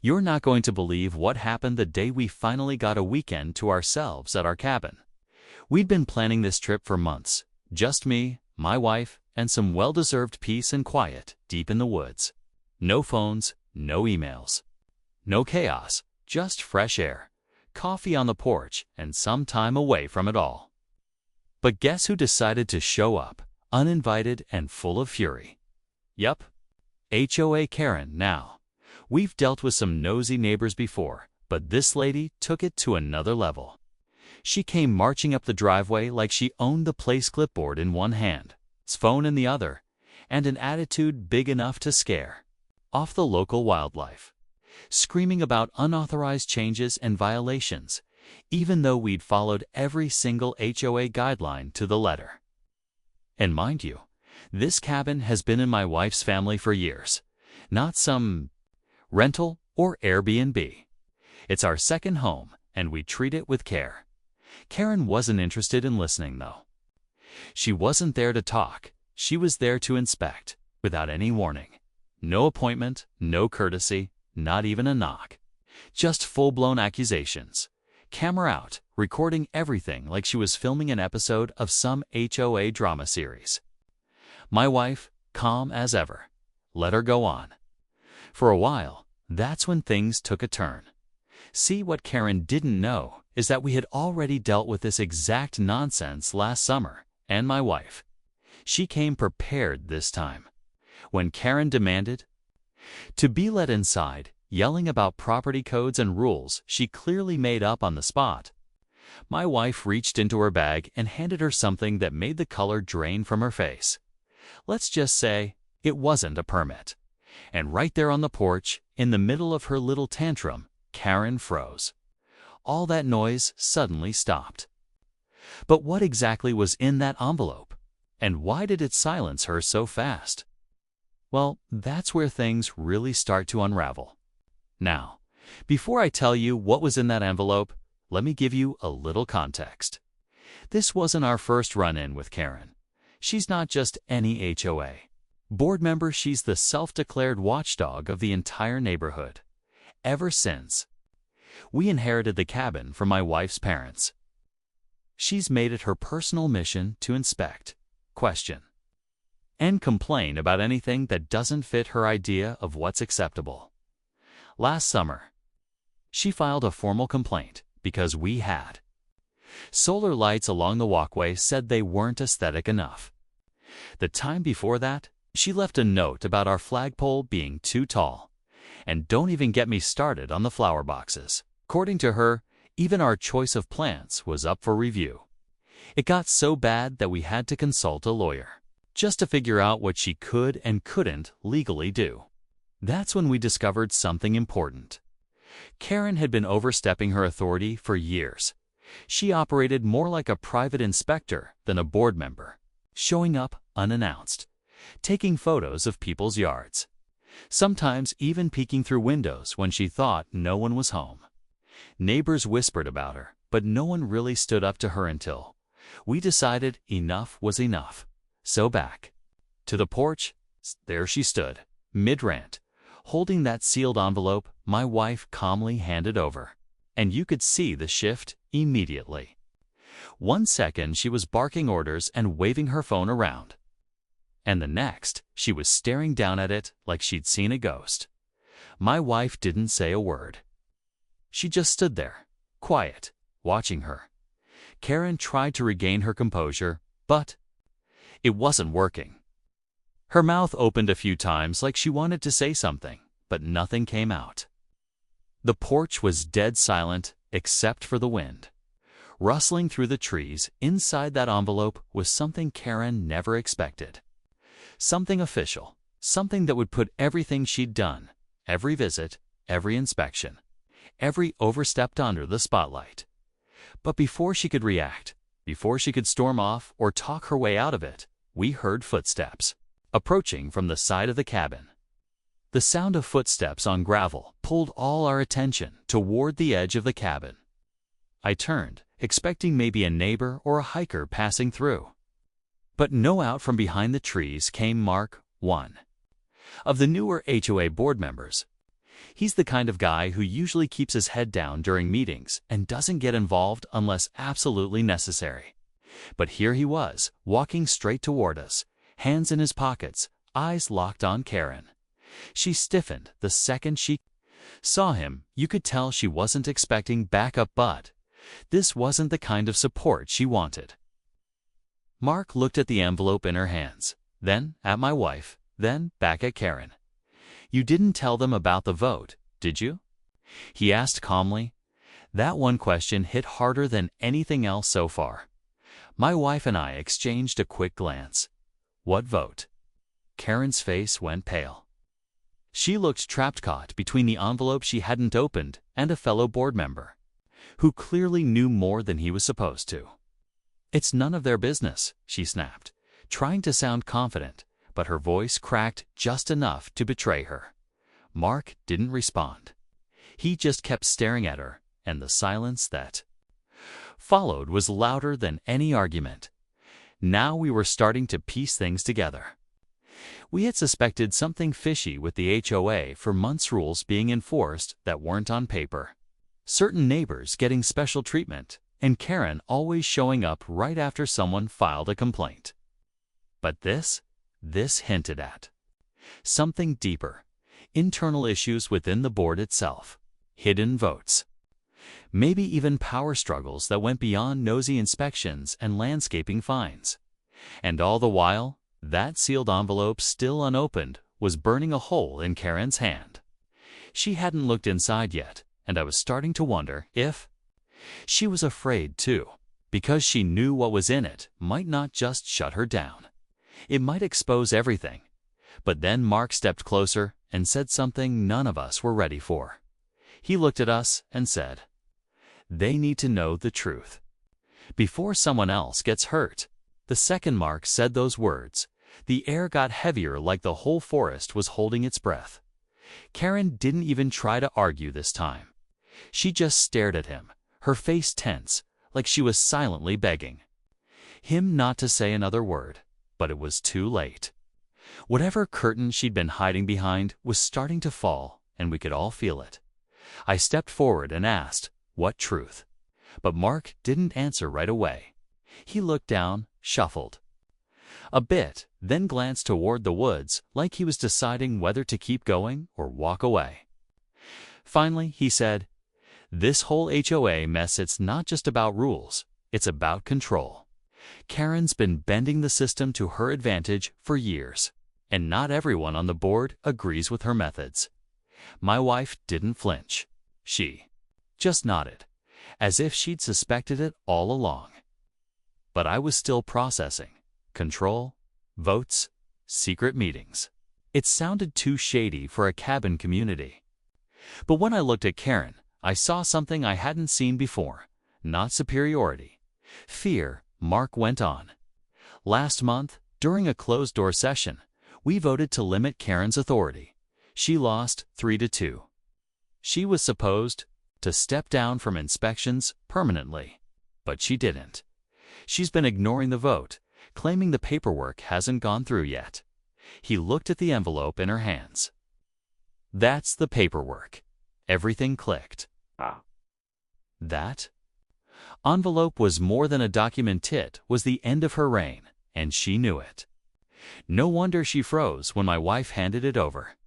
You're not going to believe what happened the day we finally got a weekend to ourselves at our cabin. We'd been planning this trip for months, just me, my wife, and some well-deserved peace and quiet deep in the woods. No phones, no emails, no chaos, just fresh air, coffee on the porch, and some time away from it all. But guess who decided to show up, uninvited and full of fury? Yup, HOA Karen now. We've dealt with some nosy neighbors before, but this lady took it to another level. She came marching up the driveway like she owned the place clipboard in one hand, its phone in the other, and an attitude big enough to scare off the local wildlife, screaming about unauthorized changes and violations, even though we'd followed every single HOA guideline to the letter. And mind you, this cabin has been in my wife's family for years, not some rental or Airbnb. It's our second home, and we treat it with care. Karen wasn't interested in listening, though. She wasn't there to talk. She was there to inspect, without any warning. No appointment, no courtesy, not even a knock. Just full-blown accusations. Camera out, recording everything like she was filming an episode of some HOA drama series. My wife, calm as ever, let her go on. For a while, that's when things took a turn. See, what Karen didn't know is that we had already dealt with this exact nonsense last summer, and my wife. She came prepared this time. When Karen demanded to be let inside, yelling about property codes and rules she clearly made up on the spot, my wife reached into her bag and handed her something that made the color drain from her face. Let's just say it wasn't a permit. And right there on the porch, in the middle of her little tantrum, Karen froze. All that noise suddenly stopped. But what exactly was in that envelope? And why did it silence her so fast? Well, that's where things really start to unravel. Now, before I tell you what was in that envelope, let me give you a little context. This wasn't our first run-in with Karen. She's not just any HOA board member, she's the self-declared watchdog of the entire neighborhood. Ever since we inherited the cabin from my wife's parents, she's made it her personal mission to inspect, question, and complain about anything that doesn't fit her idea of what's acceptable. Last summer, she filed a formal complaint because we had solar lights along the walkway said they weren't aesthetic enough. The time before that, she left a note about our flagpole being too tall. And don't even get me started on the flower boxes. According to her, even our choice of plants was up for review. It got so bad that we had to consult a lawyer, just to figure out what she could and couldn't legally do. That's when we discovered something important. Karen had been overstepping her authority for years. She operated more like a private inspector than a board member, showing up unannounced, taking photos of people's yards, sometimes even peeking through windows when she thought no one was home. Neighbors whispered about her, but no one really stood up to her until we decided enough was enough. So back to the porch, there she stood, mid-rant, holding that sealed envelope my wife calmly handed over. And you could see the shift immediately. 1 second she was barking orders and waving her phone around. And the next, she was staring down at it like she'd seen a ghost. My wife didn't say a word. She just stood there, quiet, watching her. Karen tried to regain her composure, but it wasn't working. Her mouth opened a few times like she wanted to say something, but nothing came out. The porch was dead silent except for the wind. Rustling through the trees, inside that envelope was something Karen never expected. Something official, something that would put everything she'd done, every visit, every inspection, every overstep under the spotlight. But before she could react, before she could storm off or talk her way out of it, we heard footsteps approaching from the side of the cabin. The sound of footsteps on gravel pulled all our attention toward the edge of the cabin. I turned, expecting maybe a neighbor or a hiker passing through. But no, out from behind the trees came Mark, one of the newer HOA board members. He's the kind of guy who usually keeps his head down during meetings and doesn't get involved unless absolutely necessary. But here he was, walking straight toward us, hands in his pockets, eyes locked on Karen. She stiffened the second she saw him. You could tell she wasn't expecting backup, but this wasn't the kind of support she wanted. Mark looked at the envelope in her hands, then at my wife, then back at Karen. "You didn't tell them about the vote, did you?" he asked calmly. That one question hit harder than anything else so far. My wife and I exchanged a quick glance. "What vote?" Karen's face went pale. She looked trapped, caught between the envelope she hadn't opened and a fellow board member, who clearly knew more than he was supposed to. "It's none of their business," she snapped, trying to sound confident, but her voice cracked just enough to betray her. Mark didn't respond. He just kept staring at her, and the silence that followed was louder than any argument. Now we were starting to piece things together. We had suspected something fishy with the HOA for months, rules being enforced that weren't on paper, certain neighbors getting special treatment, and Karen always showing up right after someone filed a complaint. But this hinted at something deeper, internal issues within the board itself, hidden votes, maybe even power struggles that went beyond nosy inspections and landscaping fines. And all the while, that sealed envelope, still unopened, was burning a hole in Karen's hand. She hadn't looked inside yet, and I was starting to wonder if she was afraid too, because she knew what was in it might not just shut her down. It might expose everything. But then Mark stepped closer and said something none of us were ready for. He looked at us and said, "They need to know the truth before someone else gets hurt." The second Mark said those words, the air got heavier, like the whole forest was holding its breath. Karen didn't even try to argue this time. She just stared at him, her face tense, like she was silently begging him not to say another word. But it was too late. Whatever curtain she'd been hiding behind was starting to fall, and we could all feel it. I stepped forward and asked, "What truth?" But Mark didn't answer right away. He looked down, shuffled a bit, then glanced toward the woods like he was deciding whether to keep going or walk away. Finally, he said, "This whole HOA mess, it's not just about rules, it's about control. Karen's been bending the system to her advantage for years, and not everyone on the board agrees with her methods." My wife didn't flinch. She just nodded, as if she'd suspected it all along. But I was still processing. Control, votes, secret meetings. It sounded too shady for a cabin community. But when I looked at Karen, I saw something I hadn't seen before. Not superiority. Fear. Mark went on. "Last month, during a closed-door session, we voted to limit Karen's authority. She lost 3-2. She was supposed to step down from inspections permanently, but she didn't. She's been ignoring the vote, claiming the paperwork hasn't gone through yet." He looked at the envelope in her hands. "That's the paperwork." Everything clicked. That envelope was more than a document. It was the end of her reign, and she knew it. No wonder she froze when my wife handed it over.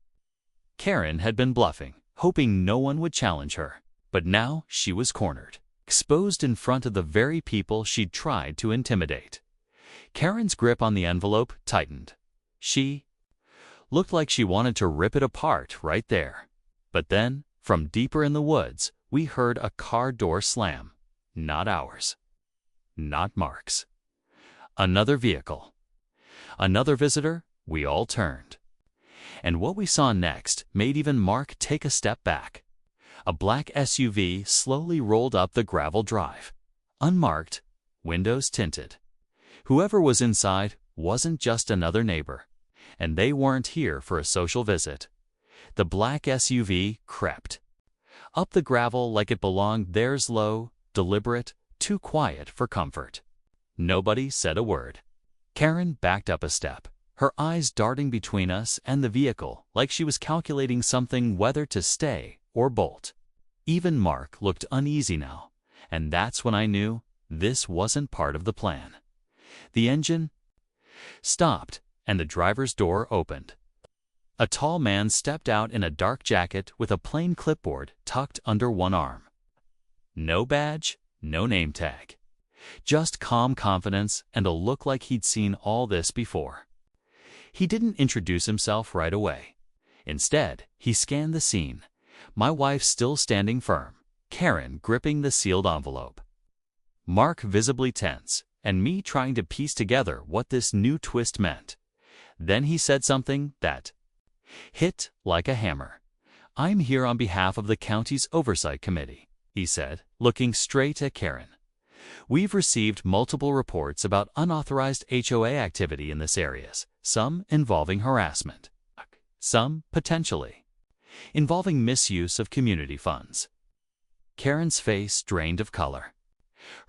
Karen had been bluffing, hoping no one would challenge her, but now she was cornered, exposed in front of the very people she'd tried to intimidate. Karen's grip on the envelope tightened. She looked like she wanted to rip it apart right there. But then, from deeper in the woods, we heard a car door slam. Not ours. Not Mark's. Another vehicle. Another visitor. We all turned. And what we saw next made even Mark take a step back. A black SUV slowly rolled up the gravel drive. Unmarked, windows tinted. Whoever was inside wasn't just another neighbor, and they weren't here for a social visit. The black SUV crept up the gravel like it belonged there, slow, deliberate, too quiet for comfort. Nobody said a word. Karen backed up a step, her eyes darting between us and the vehicle like she was calculating something whether to stay or bolt. Even Mark looked uneasy now, and that's when I knew this wasn't part of the plan. The engine stopped, and the driver's door opened. A tall man stepped out in a dark jacket with a plain clipboard tucked under one arm. No badge, no name tag. Just calm confidence and a look like he'd seen all this before. He didn't introduce himself right away. Instead, he scanned the scene, my wife still standing firm, Karen gripping the sealed envelope. Mark visibly tense, and me trying to piece together what this new twist meant. Then he said something that hit like a hammer. "I'm here on behalf of the county's oversight committee," he said, looking straight at Karen. "We've received multiple reports about unauthorized HOA activity in this area, some involving harassment, some potentially involving misuse of community funds." Karen's face drained of color.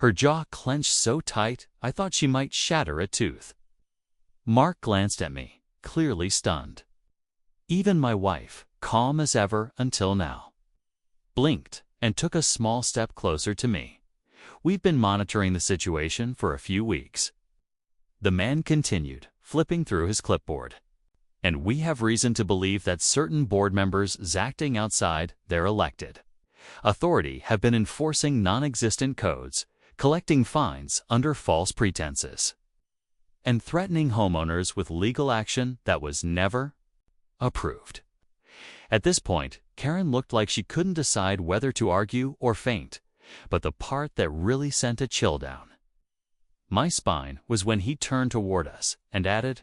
Her jaw clenched so tight I thought she might shatter a tooth. Mark glanced at me, clearly stunned. Even my wife, calm as ever until now, blinked and took a small step closer to me. "We've been monitoring the situation for a few weeks," the man continued, flipping through his clipboard. "And we have reason to believe that certain board members acting outside their elected authority have been enforcing non-existent codes, collecting fines under false pretenses, and threatening homeowners with legal action that was never approved." At this point, Karen looked like she couldn't decide whether to argue or faint, but the part that really sent a chill down my spine was when he turned toward us and added,